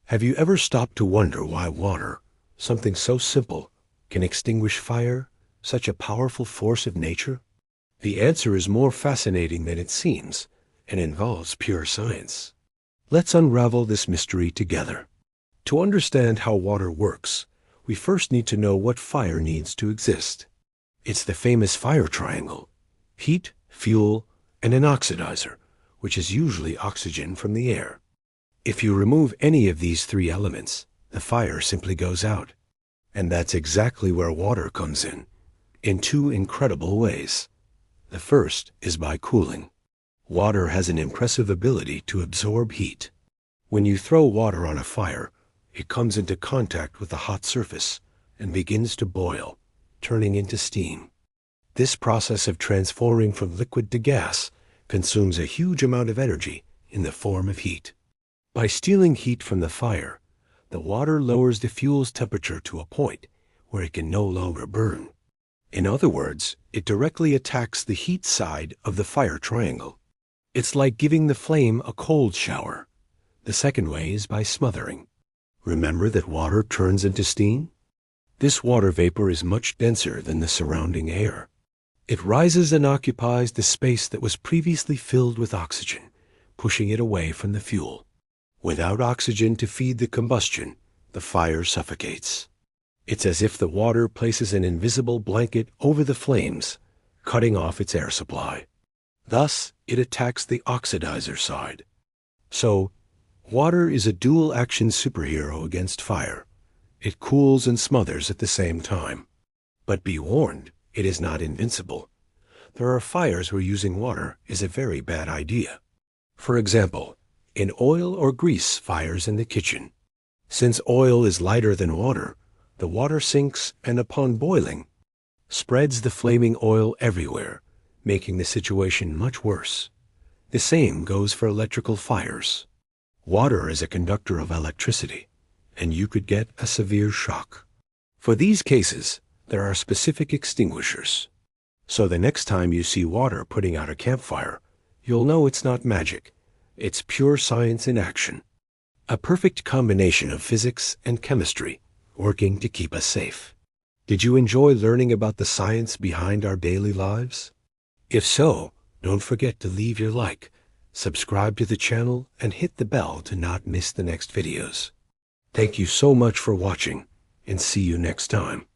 Have you ever stopped to wonder why water, something so simple, can extinguish fire, such a powerful force of nature? The answer is more fascinating than it seems and involves pure science. Let's unravel this mystery together. To understand how water works, we first need to know what fire needs to exist. It's the famous fire triangle: heat, fuel, and an oxidizer, which is usually oxygen from the air. If you remove any of these three elements, the fire simply goes out. And that's exactly where water comes in two incredible ways. The first is by cooling. Water has an impressive ability to absorb heat. When you throw water on a fire, it comes into contact with the hot surface and begins to boil, turning into steam. This process of transforming from liquid to gas consumes a huge amount of energy in the form of heat. By stealing heat from the fire, the water lowers the fuel's temperature to a point where it can no longer burn. In other words, it directly attacks the heat side of the fire triangle. It's like giving the flame a cold shower. The second way is by smothering. Remember that water turns into steam? This water vapor is much denser than the surrounding air. It rises and occupies the space that was previously filled with oxygen, pushing it away from the fuel. Without oxygen to feed the combustion, the fire suffocates. It's as if the water places an invisible blanket over the flames, cutting off its air supply. Thus, it attacks the oxidizer side. So, water is a dual-action superhero against fire. It cools and smothers at the same time. But be warned, it is not invincible. There are fires where using water is a very bad idea. For example, in oil or grease fires in the kitchen. Since oil is lighter than water, the water sinks and upon boiling, spreads the flaming oil everywhere, making the situation much worse. The same goes for electrical fires. Water is a conductor of electricity, and you could get a severe shock. For these cases, there are specific extinguishers. So the next time you see water putting out a campfire, you'll know it's not magic. It's pure science in action. A perfect combination of physics and chemistry working to keep us safe. Did you enjoy learning about the science behind our daily lives? If so, don't forget to leave your like, subscribe to the channel, and hit the bell to not miss the next videos. Thank you so much for watching, and see you next time.